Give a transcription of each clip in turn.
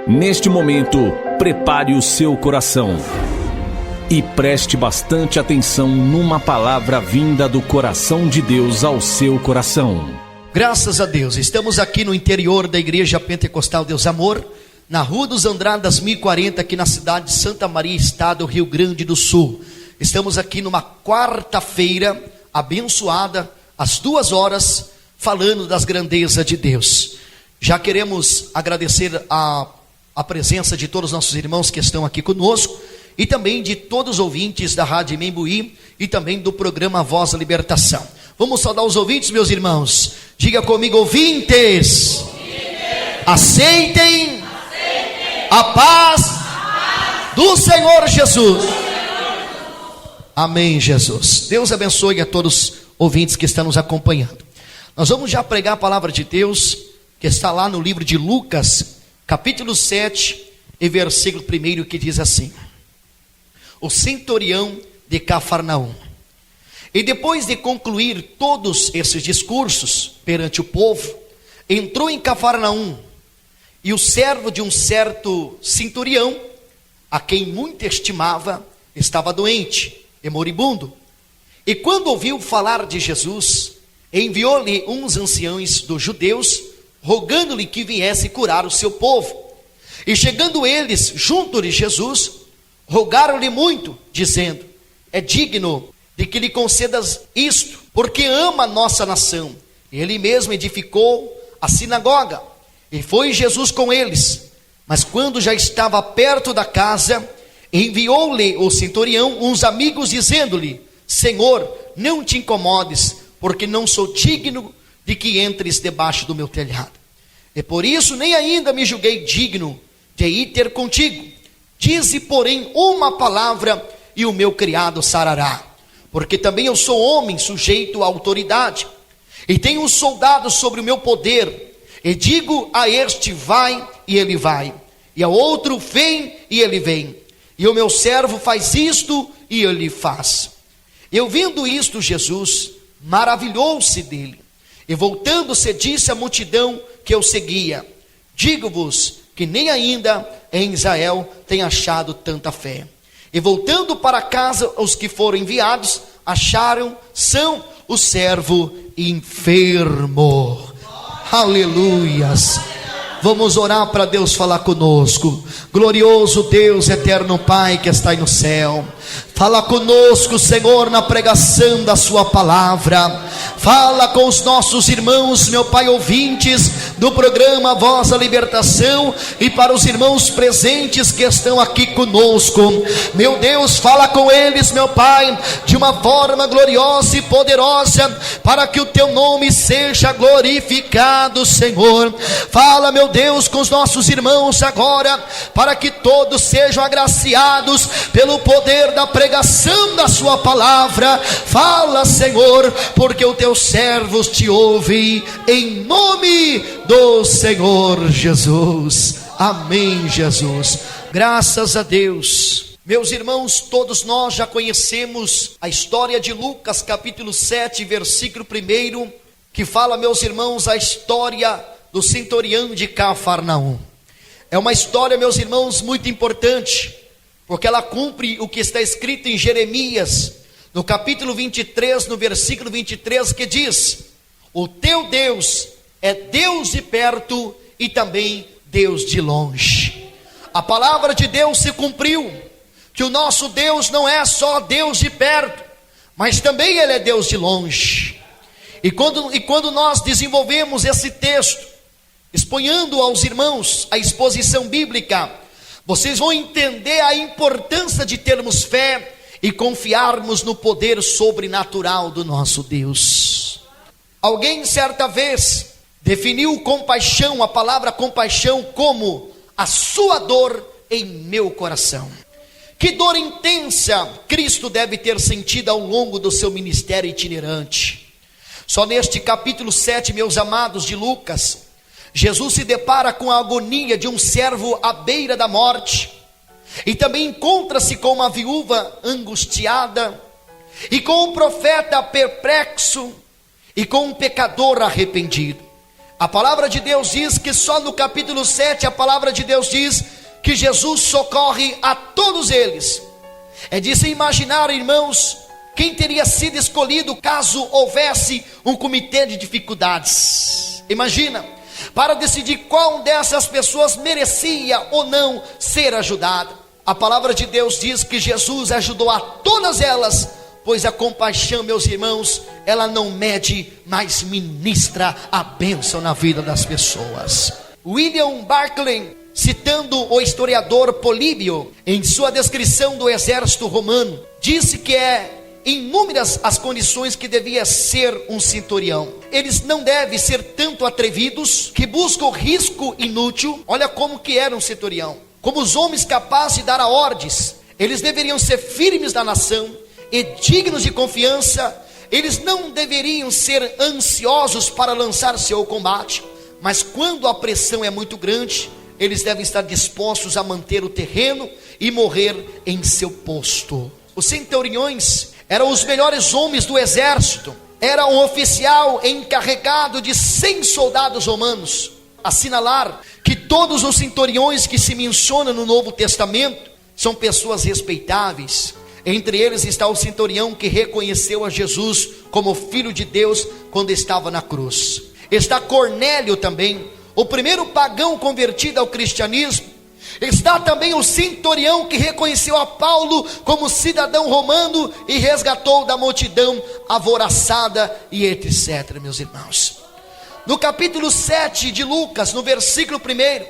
Neste momento, prepare o seu coração e preste bastante atenção numa palavra vinda do coração de Deus ao seu coração. Graças a Deus, estamos aqui no interior da Igreja Pentecostal Deus Amor, na Rua dos Andradas 1040, aqui na cidade de Santa Maria, estado do Rio Grande do Sul. Estamos aqui numa quarta-feira abençoada, às 2 horas, falando das grandezas de Deus. Já queremos agradecer a presença de todos os nossos irmãos que estão aqui conosco, e também de todos os ouvintes da Rádio Membuí, e também do programa Voz da Libertação. Vamos saudar os ouvintes, meus irmãos. Diga comigo, ouvintes. Aceitem a paz do Senhor Jesus. Amém, Jesus. Deus abençoe a todos os ouvintes que estão nos acompanhando. Nós vamos já pregar a palavra de Deus, que está lá no livro de Lucas, capítulo 7, e versículo 1, que diz assim: o centurião de Cafarnaum. E depois de concluir todos esses discursos perante o povo, entrou em Cafarnaum, e o servo de um certo centurião, a quem muito estimava, estava doente e moribundo. E quando ouviu falar de Jesus, enviou-lhe uns anciãos dos judeus, rogando-lhe que viesse curar o seu povo. E chegando eles junto de Jesus, rogaram-lhe muito, dizendo: é digno de que lhe concedas isto, porque ama a nossa nação. Ele mesmo edificou a sinagoga, e foi Jesus com eles. Mas quando já estava perto da casa, enviou-lhe o centurião uns amigos, dizendo-lhe: Senhor, não te incomodes, porque não sou digno de que entres debaixo do meu telhado. E por isso nem ainda me julguei digno de ir ter contigo. Dize, porém, uma palavra, e o meu criado sarará. Porque também eu sou homem sujeito à autoridade, e tenho um soldado sobre o meu poder. E digo a este, vai, e ele vai. E ao outro, vem, e ele vem. E o meu servo faz isto, e ele faz. E ouvindo isto, Jesus maravilhou-se dele. E voltando-se, disse à multidão que eu seguia: digo-vos que nem ainda em Israel tem achado tanta fé. E voltando para casa, os que foram enviados acharam são o servo enfermo. Aleluias. Vamos orar para Deus falar conosco. Glorioso Deus, eterno Pai que está aí no céu, fala conosco, Senhor, na pregação da sua palavra. Fala com os nossos irmãos, meu Pai, ouvintes do programa Voz da Libertação, e para os irmãos presentes que estão aqui conosco. Meu Deus, fala com eles, meu Pai, de uma forma gloriosa e poderosa, para que o teu nome seja glorificado, Senhor. Fala, meu Deus, com os nossos irmãos agora, para que todos sejam agraciados pelo poder da pregação da sua palavra. Fala, Senhor, porque os teus servos te ouvem, em nome do Senhor Jesus. Amém, Jesus. Graças a Deus. Meus irmãos, todos nós já conhecemos a história de Lucas capítulo 7, versículo 1, que fala, meus irmãos, a história do centurião de Cafarnaum. É uma história, meus irmãos, muito importante, porque ela cumpre o que está escrito em Jeremias, no capítulo 23, no versículo 23, que diz: o teu Deus é Deus de perto e também Deus de longe. A palavra de Deus se cumpriu, que o nosso Deus não é só Deus de perto, mas também Ele é Deus de longe. E quando nós desenvolvemos esse texto, exponhando aos irmãos a exposição bíblica, vocês vão entender a importância de termos fé e confiarmos no poder sobrenatural do nosso Deus. Alguém certa vez definiu compaixão, a palavra compaixão, como a sua dor em meu coração. Que dor intensa Cristo deve ter sentido ao longo do seu ministério itinerante. Só neste capítulo 7, meus amados, de Lucas, Jesus se depara com a agonia de um servo à beira da morte, e também encontra-se com uma viúva angustiada, e com um profeta perplexo, e com um pecador arrependido. A palavra de Deus diz que só no capítulo 7, a palavra de Deus diz que Jesus socorre a todos eles. É de se imaginar, irmãos, quem teria sido escolhido caso houvesse um comitê de dificuldades. Imagina, para decidir qual dessas pessoas merecia ou não ser ajudada. A palavra de Deus diz que Jesus ajudou a todas elas, pois a compaixão, meus irmãos, ela não mede, mas ministra a bênção na vida das pessoas. William Barclay, citando o historiador Políbio, em sua descrição do exército romano, disse que inúmeras as condições que devia ser um centurião. Eles não devem ser tanto atrevidos, que buscam risco inútil. Olha como que era um centurião. Como os homens capazes de dar a ordens. Eles deveriam ser firmes na nação e dignos de confiança. Eles não deveriam ser ansiosos para lançar-se ao combate. Mas quando a pressão é muito grande, eles devem estar dispostos a manter o terreno e morrer em seu posto. Os centuriões eram os melhores homens do exército. Era um oficial encarregado de 100 soldados romanos. Assinalar que todos os centuriões que se mencionam no Novo Testamento são pessoas respeitáveis. Entre eles está o centurião que reconheceu a Jesus como Filho de Deus quando estava na cruz. Está Cornélio também, o primeiro pagão convertido ao cristianismo. Está também o centurião que reconheceu a Paulo como cidadão romano e resgatou da multidão alvoroçada e etc, meus irmãos. No capítulo 7 de Lucas, no versículo 1,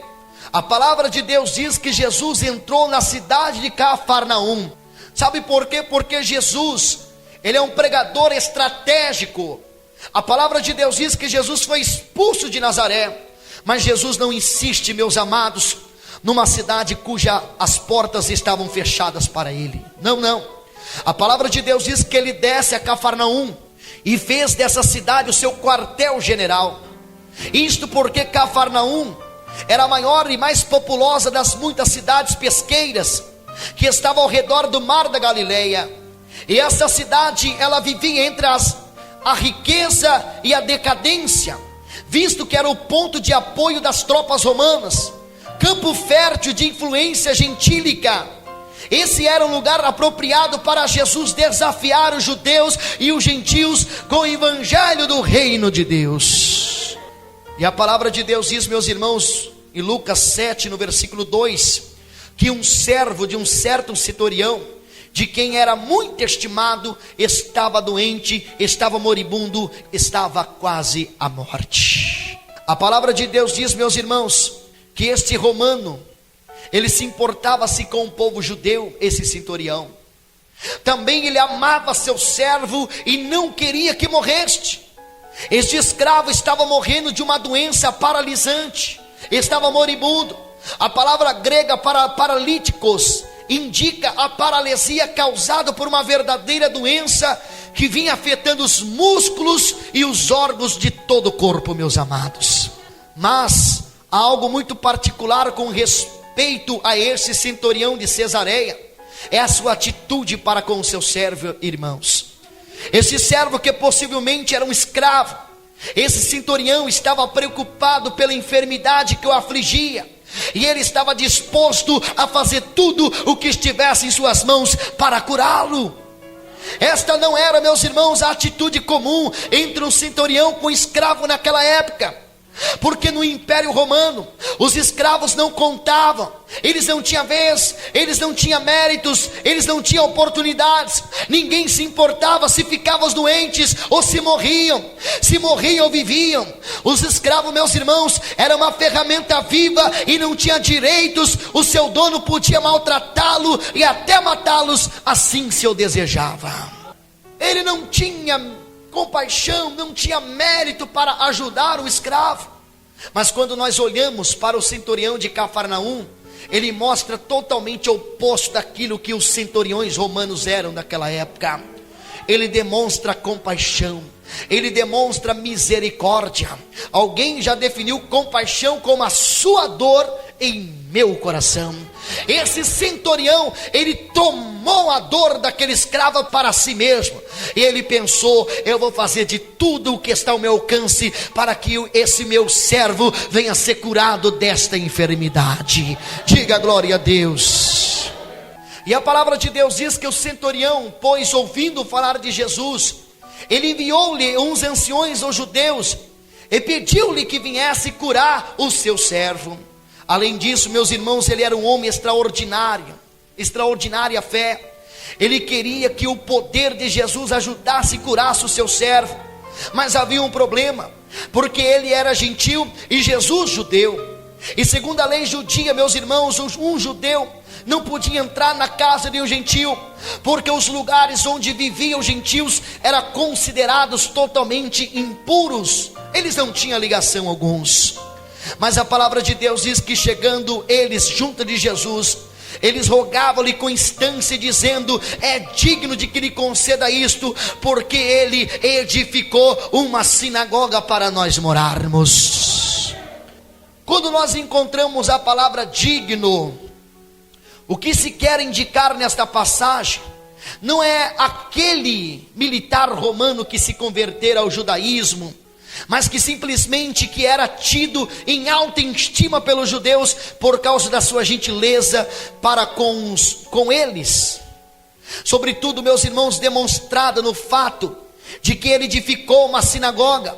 a palavra de Deus diz que Jesus entrou na cidade de Cafarnaum. Sabe por quê? Porque Jesus, ele é um pregador estratégico. A palavra de Deus diz que Jesus foi expulso de Nazaré, mas Jesus não insiste, meus amados, numa cidade cuja as portas estavam fechadas para ele. Não. A palavra de Deus diz que ele desce a Cafarnaum e fez dessa cidade o seu quartel-general. Isto porque Cafarnaum era a maior e mais populosa das muitas cidades pesqueiras que estavam ao redor do mar da Galileia. E essa cidade, ela vivia entre a riqueza e a decadência, visto que era o ponto de apoio das tropas romanas, campo fértil de influência gentílica. Esse era um lugar apropriado para Jesus desafiar os judeus e os gentios com o evangelho do reino de Deus. E a palavra de Deus diz, meus irmãos, em Lucas 7, no versículo 2, que um servo de um certo centurião, de quem era muito estimado, estava doente, estava moribundo, estava quase à morte. A palavra de Deus diz, meus irmãos, que este romano, ele se importava-se com o povo judeu, esse centurião. Também ele amava seu servo e não queria que morresse. Este escravo estava morrendo de uma doença paralisante, estava moribundo. A palavra grega para paralíticos indica a paralisia causada por uma verdadeira doença que vinha afetando os músculos e os órgãos de todo o corpo, meus amados. Mas há algo muito particular com respeito a esse centurião de Cesareia, é a sua atitude para com o seu servo, irmãos. Esse servo que possivelmente era um escravo, esse centurião estava preocupado pela enfermidade que o afligia, e ele estava disposto a fazer tudo o que estivesse em suas mãos para curá-lo. Esta não era, meus irmãos, a atitude comum entre um centurião com um escravo naquela época. Porque no Império Romano, os escravos não contavam, eles não tinham vez, eles não tinham méritos, eles não tinham oportunidades. Ninguém se importava se ficavam doentes ou se morriam ou viviam. Os escravos, meus irmãos, eram uma ferramenta viva e não tinha direitos. O seu dono podia maltratá-lo e até matá-los, assim se o desejava. Ele não tinha compaixão, não tinha mérito para ajudar o escravo. Mas quando nós olhamos para o centurião de Cafarnaum, ele mostra totalmente o oposto daquilo que os centuriões romanos eram naquela época. Ele demonstra compaixão, ele demonstra misericórdia. Alguém já definiu compaixão como a sua dor em meu coração. Esse centurião, ele tomou a dor daquele escravo para si mesmo, e ele pensou: eu vou fazer de tudo o que está ao meu alcance para que esse meu servo venha ser curado desta enfermidade. Diga glória a Deus. E a palavra de Deus diz que o centurião, pois ouvindo falar de Jesus, ele enviou-lhe uns anciões aos judeus e pediu-lhe que viesse curar o seu servo. Além disso, meus irmãos, ele era um homem extraordinário, extraordinária fé. Ele queria que o poder de Jesus ajudasse e curasse o seu servo. Mas havia um problema, porque ele era gentil e Jesus judeu. E segundo a lei judia, meus irmãos, um judeu não podia entrar na casa de um gentil, porque os lugares onde viviam gentios eram considerados totalmente impuros. Eles não tinham ligação alguns. Mas a palavra de Deus diz que chegando eles junto de Jesus, eles rogavam-lhe com instância, dizendo: é digno de que lhe conceda isto, porque ele edificou uma sinagoga para nós morarmos. Quando nós encontramos a palavra digno, o que se quer indicar nesta passagem não é aquele militar romano que se convertera ao judaísmo, mas que simplesmente que era tido em alta estima pelos judeus por causa da sua gentileza para com eles. Sobretudo, meus irmãos, demonstrada no fato de que ele edificou uma sinagoga.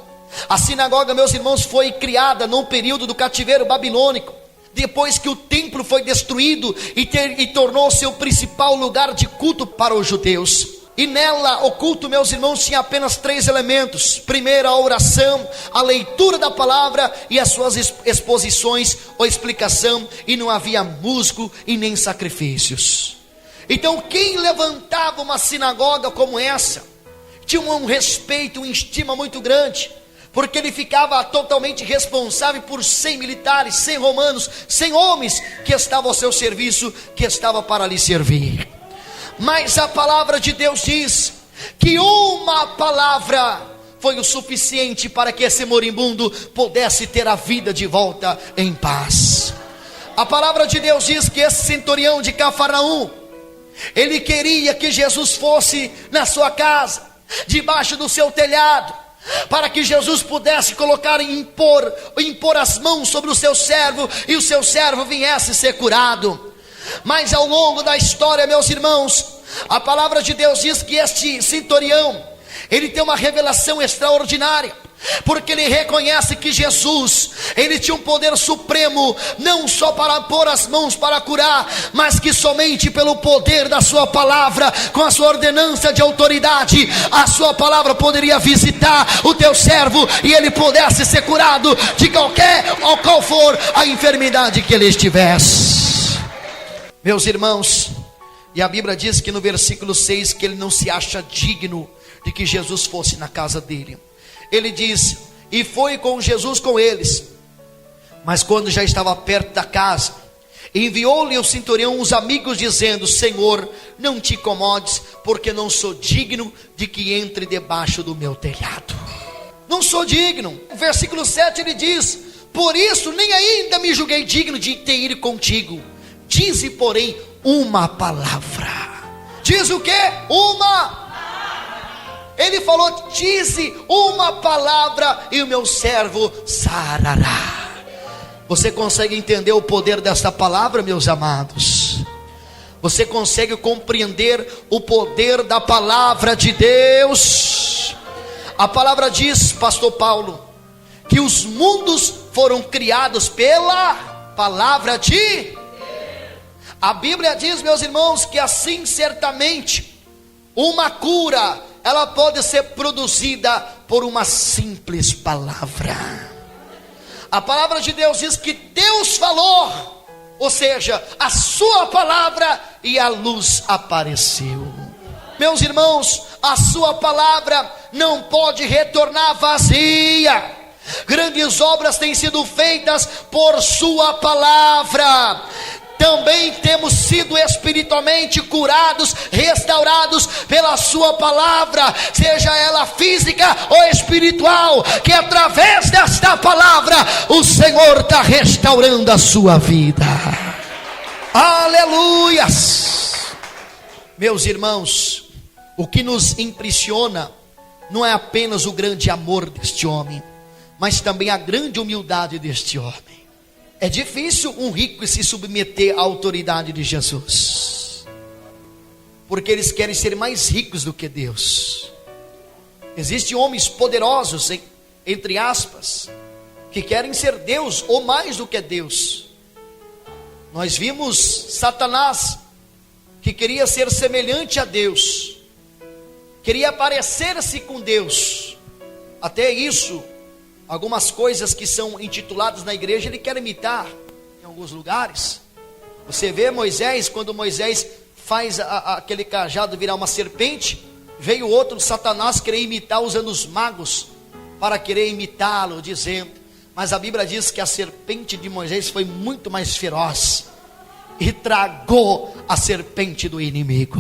A sinagoga, meus irmãos, foi criada no período do cativeiro babilônico, depois que o templo foi destruído e tornou-se o principal lugar de culto para os judeus. E nela, o culto, meus irmãos, tinha apenas 3 elementos. Primeiro, a oração, a leitura da palavra e as suas exposições ou explicação. E não havia músico e nem sacrifícios. Então, quem levantava uma sinagoga como essa, tinha um respeito, uma estima muito grande, porque ele ficava totalmente responsável por 100 militares, 100 romanos, 100 homens que estavam ao seu serviço, que estavam para lhe servir. Mas a palavra de Deus diz que uma palavra foi o suficiente para que esse moribundo pudesse ter a vida de volta em paz. A palavra de Deus diz que esse centurião de Cafarnaum, ele queria que Jesus fosse na sua casa, debaixo do seu telhado, para que Jesus pudesse colocar e impor as mãos sobre o seu servo, e o seu servo viesse ser curado. Mas ao longo da história, meus irmãos, a palavra de Deus diz que este centurião, ele tem uma revelação extraordinária, porque ele reconhece que Jesus, ele tinha um poder supremo, não só para pôr as mãos para curar, mas que somente pelo poder da sua palavra, com a sua ordenança de autoridade, a sua palavra poderia visitar o teu servo, e ele pudesse ser curado de qualquer ou qual for a enfermidade que ele estivesse. Meus irmãos, e a Bíblia diz que no versículo 6, que ele não se acha digno de que Jesus fosse na casa dele. Ele diz: e foi com Jesus com eles, mas quando já estava perto da casa, enviou-lhe o centurião os amigos, dizendo: Senhor, não te incomodes, porque não sou digno de que entre debaixo do meu telhado. Não sou digno. No versículo 7 ele diz: por isso nem ainda me julguei digno de ter ir contigo. Dize, porém, uma palavra. Diz o quê? Ele falou: dize uma palavra e o meu servo sarará. Você consegue entender o poder desta palavra, meus amados? Você consegue compreender o poder da palavra de Deus? A palavra diz, pastor Paulo, que os mundos foram criados pela palavra de Deus. A Bíblia diz, meus irmãos, que assim certamente uma cura, ela pode ser produzida por uma simples palavra. A palavra de Deus diz que Deus falou, ou seja, a sua palavra, e a luz apareceu. Meus irmãos, a sua palavra não pode retornar vazia. Grandes obras têm sido feitas por sua palavra. também temos sido espiritualmente curados, restaurados pela sua palavra, seja ela física ou espiritual, que através desta palavra o Senhor está restaurando a sua vida. Aleluias! Meus irmãos, o que nos impressiona não é apenas o grande amor deste homem, mas também a grande humildade deste homem. É difícil um rico se submeter à autoridade de Jesus, porque eles querem ser mais ricos do que Deus. Existem homens poderosos, entre aspas, que querem ser Deus ou mais do que Deus. Nós vimos Satanás, que queria ser semelhante a Deus, queria parecer-se com Deus. Até isso, algumas coisas que são intituladas na igreja, ele quer imitar em alguns lugares. Você vê Moisés, quando Moisés faz aquele cajado virar uma serpente, veio outro Satanás querer imitar, usando os magos para querer imitá-lo, dizendo, mas a Bíblia diz que a serpente de Moisés foi muito mais feroz e tragou a serpente do inimigo.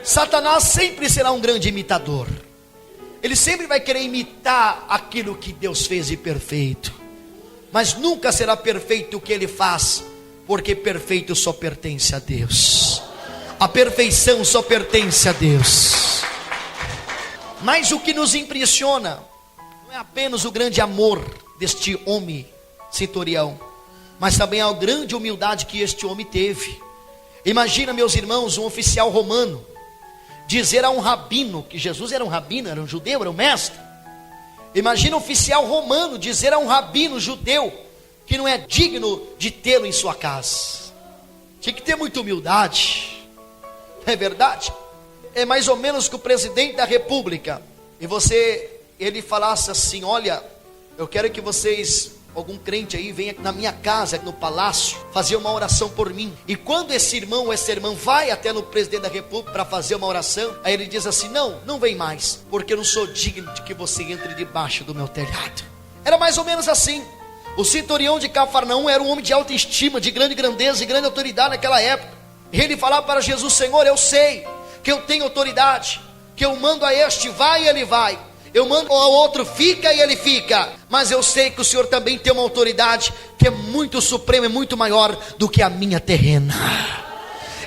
Satanás sempre será um grande imitador. Ele sempre vai querer imitar aquilo que Deus fez de perfeito, mas nunca será perfeito o que ele faz, porque perfeito só pertence a Deus. A perfeição só pertence a Deus. Mas o que nos impressiona não é apenas o grande amor deste homem centurião, mas também a grande humildade que este homem teve. Imagina, meus irmãos, um oficial romano dizer a um rabino, que Jesus era um rabino, era um judeu, era um mestre. Imagina um oficial romano dizer a um rabino judeu que não é digno de tê-lo em sua casa. Tinha que ter muita humildade, não é verdade? É mais ou menos que o presidente da república, ele falasse assim, olha, eu quero que vocês, algum crente aí, venha na minha casa, no palácio, fazer uma oração por mim. E quando esse irmão ou essa irmã vai até no presidente da república para fazer uma oração, aí ele diz assim, não vem mais, porque eu não sou digno de que você entre debaixo do meu telhado. Era mais ou menos assim. O centurião de Cafarnaum era um homem de alta estima, de grande grandeza e grande autoridade naquela época. Ele falava para Jesus, Senhor, eu sei que eu tenho autoridade, que eu mando a este, vai e ele vai, eu mando ao outro, fica e ele fica, mas eu sei que o Senhor também tem uma autoridade que é muito suprema e muito maior do que a minha terrena.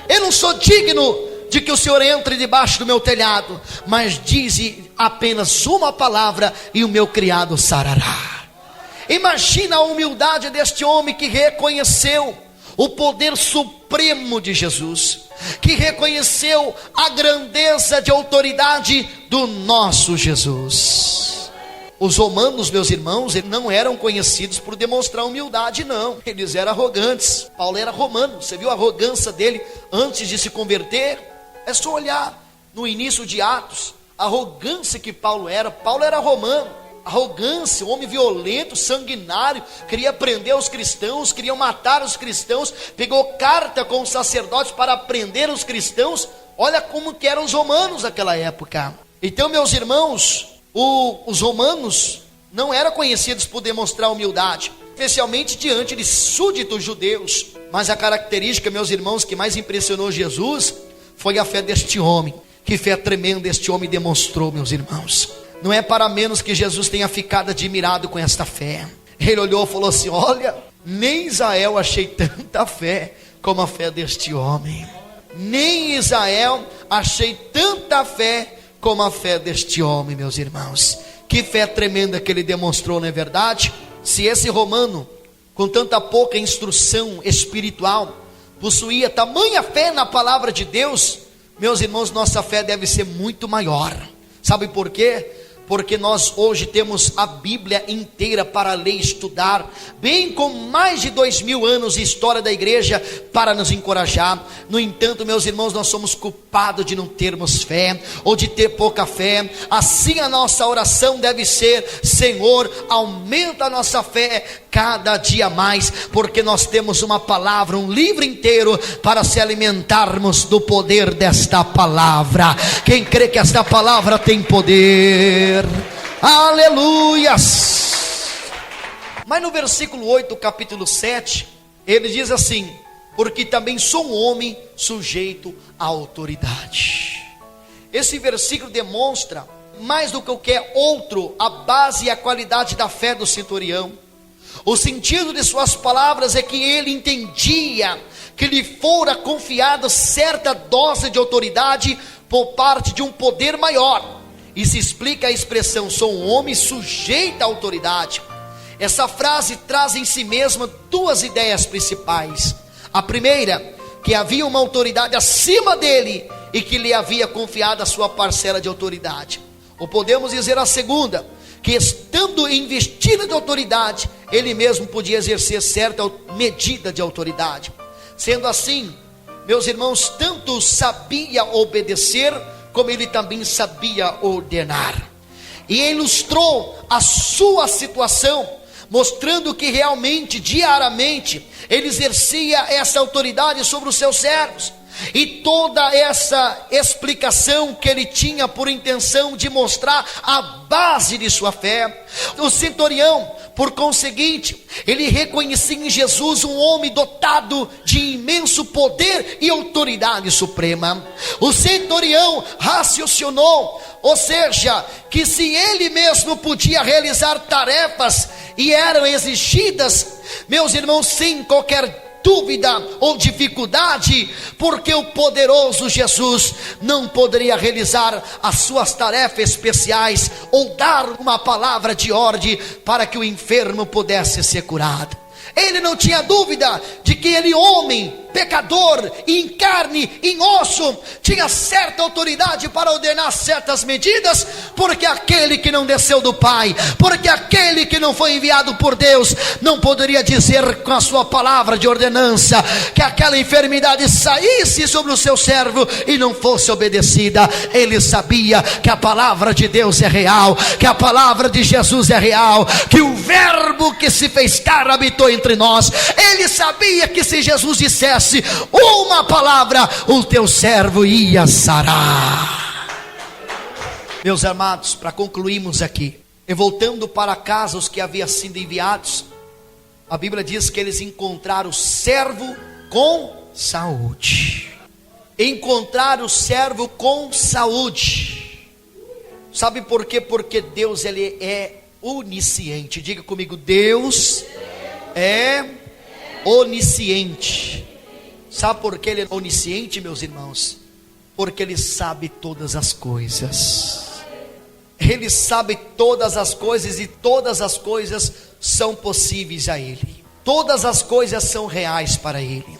Eu não sou digno de que o Senhor entre debaixo do meu telhado, mas dize apenas uma palavra e o meu criado sarará. Imagina a humildade deste homem que reconheceu o poder supremo de Jesus, que reconheceu a grandeza de autoridade do nosso Jesus. Os romanos, meus irmãos, eles não eram conhecidos por demonstrar humildade, não. Eles eram arrogantes. Paulo era romano. Você viu a arrogância dele antes de se converter? É só olhar no início de Atos, a arrogância que Paulo era. Paulo era romano. Arrogância, homem violento, sanguinário, queria prender os cristãos, queria matar os cristãos, pegou carta com os sacerdotes para prender os cristãos. Olha como que eram os romanos naquela época. Então, meus irmãos, os romanos não eram conhecidos por demonstrar humildade, especialmente diante de súditos judeus. Mas a característica, meus irmãos, que mais impressionou Jesus foi a fé deste homem. Que fé tremenda este homem demonstrou, meus irmãos. Não é para menos que Jesus tenha ficado admirado com esta fé. Ele olhou e falou assim, olha, nem Israel achei tanta fé como a fé deste homem. Nem Israel achei tanta fé como a fé deste homem, meus irmãos. Que fé tremenda que ele demonstrou, não é verdade? Se esse romano, com tanta pouca instrução espiritual, possuía tamanha fé na palavra de Deus, meus irmãos, nossa fé deve ser muito maior. Sabe por quê? Porque nós hoje temos a Bíblia inteira para ler e estudar, bem com mais de 2000 anos de história da igreja para nos encorajar. No entanto, meus irmãos, nós somos culpados de não termos fé, ou de ter pouca fé. Assim a nossa oração deve ser, Senhor, aumenta a nossa fé cada dia mais, porque nós temos uma palavra, um livro inteiro para se alimentarmos do poder desta palavra. Quem crê que esta palavra tem poder? Aleluias! Mas no versículo 8 do capítulo 7, ele diz assim, porque também sou um homem sujeito à autoridade. Esse versículo demonstra, mais do que qualquer outro, a base e a qualidade da fé do centurião. O sentido de suas palavras é que ele entendia que lhe fora confiada certa dose de autoridade por parte de um poder maior. E se explica a expressão, sou um homem sujeito à autoridade. Essa frase traz em si mesma duas ideias principais. A primeira, que havia uma autoridade acima dele e que lhe havia confiado a sua parcela de autoridade. Ou podemos dizer a segunda, que estando investido de autoridade, ele mesmo podia exercer certa medida de autoridade. Sendo assim, meus irmãos, tanto sabia obedecer, como ele também sabia ordenar. E ilustrou a sua situação, mostrando que realmente, diariamente, ele exercia essa autoridade sobre os seus servos. E toda essa explicação que ele tinha por intenção de mostrar a base de sua fé. O centurião, por conseguinte, ele reconhecia em Jesus um homem dotado de imenso poder e autoridade suprema. O centurião raciocinou, ou seja, que se ele mesmo podia realizar tarefas e eram exigidas, meus irmãos, sem qualquer dúvida ou dificuldade, porque o poderoso Jesus não poderia realizar as suas tarefas especiais ou dar uma palavra de ordem para que o enfermo pudesse ser curado. Ele não tinha dúvida de que ele, homem, pecador, em carne, em osso, tinha certa autoridade para ordenar certas medidas, porque aquele que não desceu do Pai, porque aquele que não foi enviado por Deus, não poderia dizer com a sua palavra de ordenança, que aquela enfermidade saísse sobre o seu servo e não fosse obedecida. Ele sabia que a palavra de Deus é real, que a palavra de Jesus é real, que o verbo que se fez carne habitou entre nós. Ele sabia que se Jesus dissesse uma palavra, o teu servo ia sarar. Meus amados, para concluirmos aqui, e voltando para casa os que haviam sido enviados, a Bíblia diz que eles encontraram o servo com saúde. Encontraram o servo com saúde. Sabe por quê? Porque Deus, ele é onisciente. Diga comigo, Deus é onisciente. Sabe por que ele é onisciente, meus irmãos? Porque ele sabe todas as coisas. Ele sabe todas as coisas, e todas as coisas são possíveis a ele. Todas as coisas são reais para ele.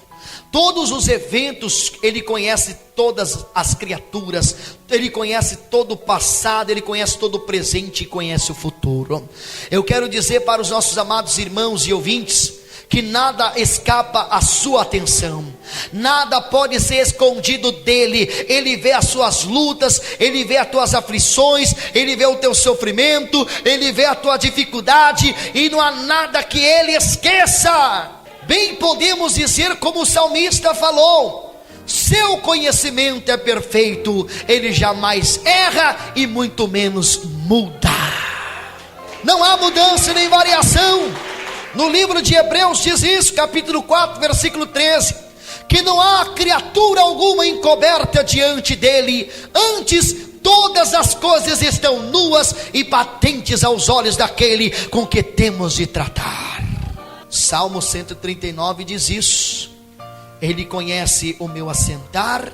Todos os eventos, ele conhece todas as criaturas, ele conhece todo o passado, ele conhece todo o presente e conhece o futuro. Eu quero dizer para os nossos amados irmãos e ouvintes, que nada escapa à sua atenção, nada pode ser escondido dele. Ele vê as suas lutas, ele vê as tuas aflições, ele vê o teu sofrimento, ele vê a tua dificuldade, e não há nada que ele esqueça. Bem podemos dizer como o salmista falou: seu conhecimento é perfeito, ele jamais erra e muito menos muda. Não há mudança nem variação. No livro de Hebreus diz isso, capítulo 4, versículo 13, que não há criatura alguma encoberta diante dele, antes todas as coisas estão nuas e patentes aos olhos daquele com que temos de tratar. Salmo 139 diz isso: ele conhece o meu assentar,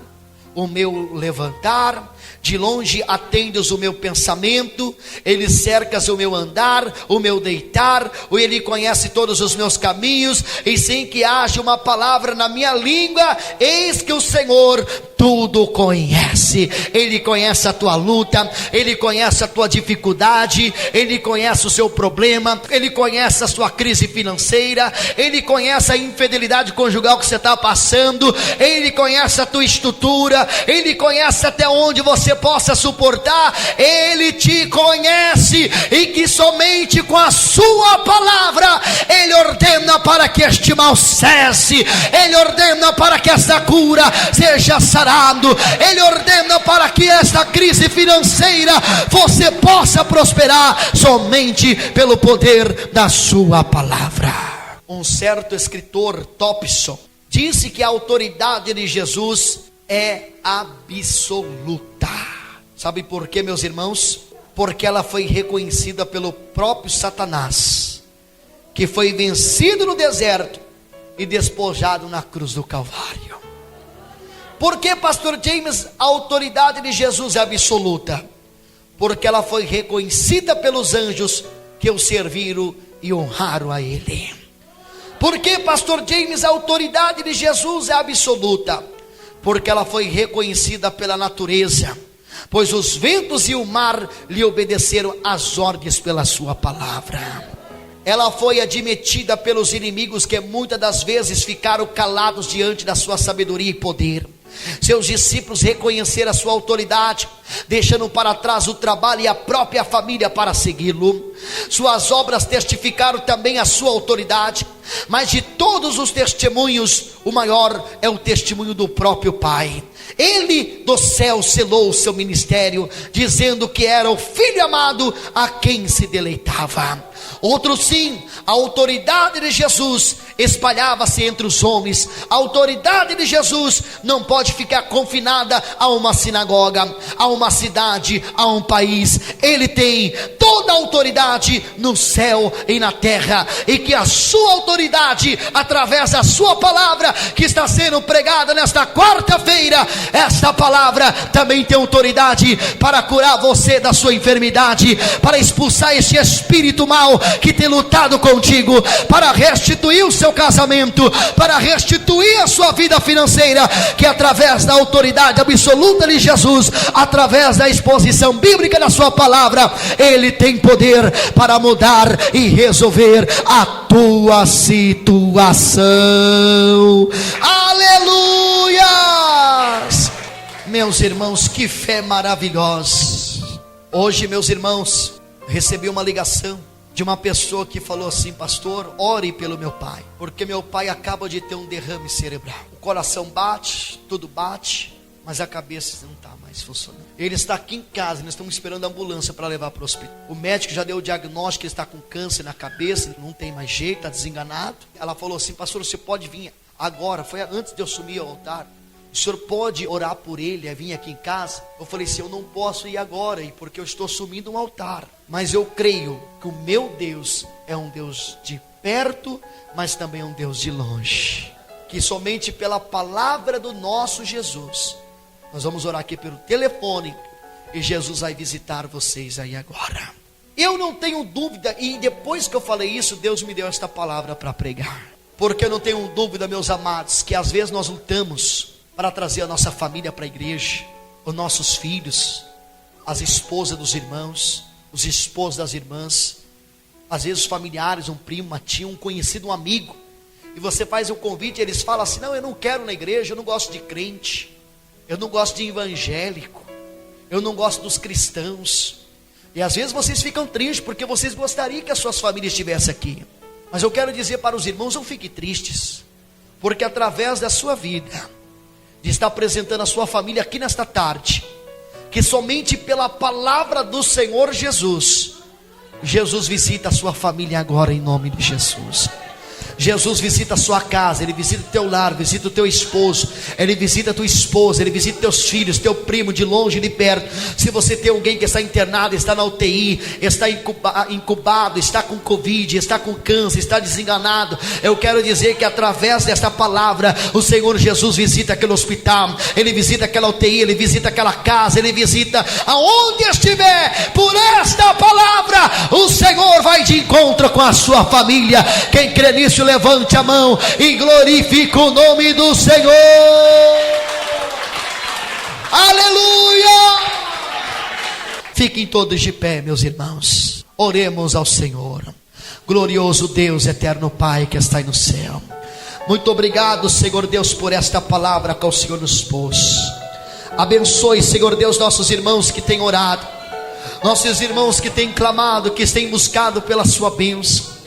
o meu levantar, de longe atendes o meu pensamento, ele cercas o meu andar, o meu deitar, ele conhece todos os meus caminhos, e sem que haja uma palavra na minha língua, eis que o Senhor tudo conhece. Ele conhece a tua luta, ele conhece a tua dificuldade, ele conhece o seu problema, ele conhece a sua crise financeira, ele conhece a infidelidade conjugal que você está passando, ele conhece a tua estrutura, ele conhece até onde você possa suportar. Ele te conhece, e que somente com a sua palavra ele ordena para que este mal cesse, ele ordena para que esta cura seja sarada, ele ordena para que esta crise financeira você possa prosperar somente pelo poder da sua palavra. Um certo escritor, Thompson, disse que a autoridade de Jesus é absoluta. Sabe por quê, meus irmãos? Porque ela foi reconhecida pelo próprio Satanás, que foi vencido no deserto e despojado na cruz do Calvário. Por que, pastor James, a autoridade de Jesus é absoluta? Porque ela foi reconhecida pelos anjos que o serviram e honraram a ele. Por que, pastor James, a autoridade de Jesus é absoluta? Porque ela foi reconhecida pela natureza, pois os ventos e o mar lhe obedeceram às ordens pela sua palavra. Ela foi admitida pelos inimigos, que muitas das vezes ficaram calados diante da sua sabedoria e poder. Seus discípulos reconheceram a sua autoridade, deixando para trás o trabalho e a própria família para segui-lo. Suas obras testificaram também a sua autoridade, mas de todos os testemunhos, o maior é o testemunho do próprio Pai. Ele do céu selou o seu ministério, dizendo que era o Filho amado a quem se deleitava. Outro sim, a autoridade de Jesus espalhava-se entre os homens. A autoridade de Jesus não pode ficar confinada a uma sinagoga, a uma cidade, a um país. Ele tem toda a autoridade no céu e na terra, e que a sua autoridade, através da sua palavra que está sendo pregada nesta quarta-feira, esta palavra também tem autoridade para curar você da sua enfermidade, para expulsar este espírito mau que tem lutado contigo, para restituir o seu casamento, para restituir a sua vida financeira, que através da autoridade absoluta de Jesus, através da exposição bíblica da sua palavra, ele tem poder para mudar e resolver a tua situação. Aleluia! Meus irmãos, que fé maravilhosa. Hoje, meus irmãos, recebi uma ligação de uma pessoa que falou assim: pastor, ore pelo meu pai, porque meu pai acaba de ter um derrame cerebral. O coração bate, tudo bate, mas a cabeça não está mais funcionando. Ele está aqui em casa, nós estamos esperando a ambulância para levar para o hospital. O médico já deu o diagnóstico, ele está com câncer na cabeça, não tem mais jeito, está desenganado. Ela falou assim: pastor, você pode vir agora? Foi antes de eu sumir ao altar. O senhor pode orar por ele, vir aqui em casa? Eu falei assim: eu não posso ir agora, porque eu estou sumindo um altar, mas eu creio que o meu Deus é um Deus de perto, mas também um Deus de longe, que somente pela palavra do nosso Jesus, nós vamos orar aqui pelo telefone, e Jesus vai visitar vocês aí agora. Eu não tenho dúvida, e depois que eu falei isso, Deus me deu esta palavra para pregar, porque eu não tenho dúvida, meus amados, que às vezes nós lutamos para trazer a nossa família para a igreja, os nossos filhos, as esposas dos irmãos, os esposos das irmãs, às vezes os familiares, um primo, uma tia, um conhecido, um amigo, e você faz o convite, e eles falam assim: não, eu não quero na igreja, eu não gosto de crente, eu não gosto de evangélico, eu não gosto dos cristãos. E às vezes vocês ficam tristes, porque vocês gostariam que as suas famílias estivessem aqui. Mas eu quero dizer para os irmãos: não fiquem tristes, porque através da sua vida, de estar apresentando a sua família aqui nesta tarde, que somente pela palavra do Senhor Jesus, Jesus visita a sua família agora em nome de Jesus. Jesus visita a sua casa, Ele visita o teu lar, visita o teu esposo, Ele visita a tua esposa, Ele visita teus filhos, teu primo, de longe e de perto. Se você tem alguém que está internado, está na UTI, está incubado, está com Covid, está com câncer, está desenganado, eu quero dizer que através desta palavra, o Senhor Jesus visita aquele hospital, Ele visita aquela UTI, Ele visita aquela casa, Ele visita aonde estiver. Por esta palavra, o Senhor vai de encontro com a sua família. Quem crê nisso, levante a mão e glorifique o nome do Senhor. Aleluia! Fiquem todos de pé, meus irmãos. Oremos ao Senhor. Glorioso Deus, eterno Pai que está aí no céu, muito obrigado, Senhor Deus, por esta palavra que o Senhor nos pôs. Abençoe, Senhor Deus, nossos irmãos que têm orado, nossos irmãos que têm clamado, que têm buscado pela sua bênção,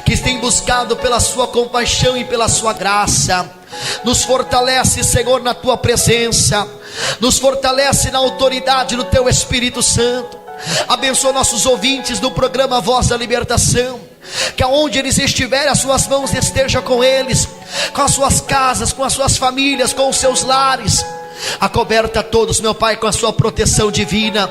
que tem buscado pela sua compaixão e pela sua graça. Nos fortalece, Senhor, na tua presença, nos fortalece na autoridade do teu Espírito Santo. Abençoa nossos ouvintes do programa Voz da Libertação. que aonde eles estiverem, as suas mãos estejam com eles, com as suas casas, com as suas famílias, com os seus lares. Acoberta todos, meu Pai, com a sua proteção divina.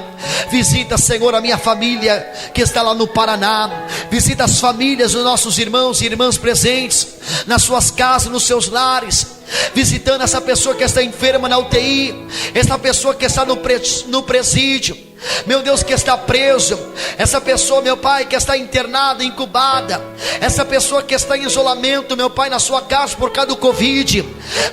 Visita, Senhor, a minha família que está lá no Paraná. Visita as famílias dos nossos irmãos e irmãs presentes nas suas casas, nos seus lares. Visitando essa pessoa que está enferma na UTI, essa pessoa que está no presídio, meu Deus, que está preso, essa pessoa, meu Pai, que está internada, incubada, essa pessoa que está em isolamento, meu Pai, na sua casa por causa do Covid.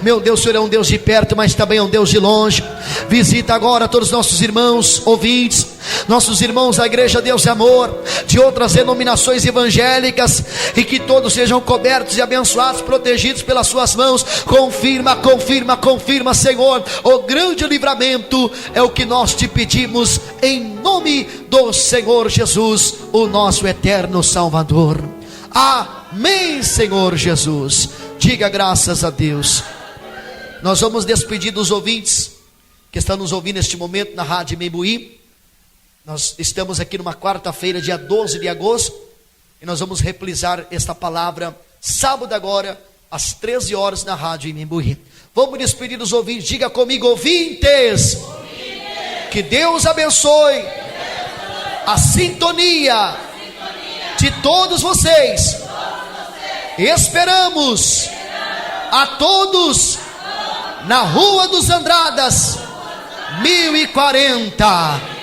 Meu Deus, o Senhor é um Deus de perto, mas também é um Deus de longe. Visita agora todos os nossos irmãos ouvintes, nossos irmãos da Igreja Deus e Amor, de outras denominações evangélicas, e que todos sejam cobertos e abençoados, protegidos pelas suas mãos. Confirma, confirma, confirma, Senhor, o grande livramento é o que nós te pedimos, em nome do Senhor Jesus, o nosso eterno Salvador. Amém, Senhor Jesus. Diga graças a Deus. Nós vamos despedir dos ouvintes que estão nos ouvindo neste momento na Rádio Imembuí. Nós estamos aqui numa quarta-feira, dia 12 de agosto, e nós vamos reprisar esta palavra sábado agora, às 13 horas na Rádio Imembuí. Vamos despedir dos ouvintes. Diga comigo, ouvintes. Que Deus abençoe a sintonia de todos vocês. Esperamos a todos na Rua dos Andradas 1040.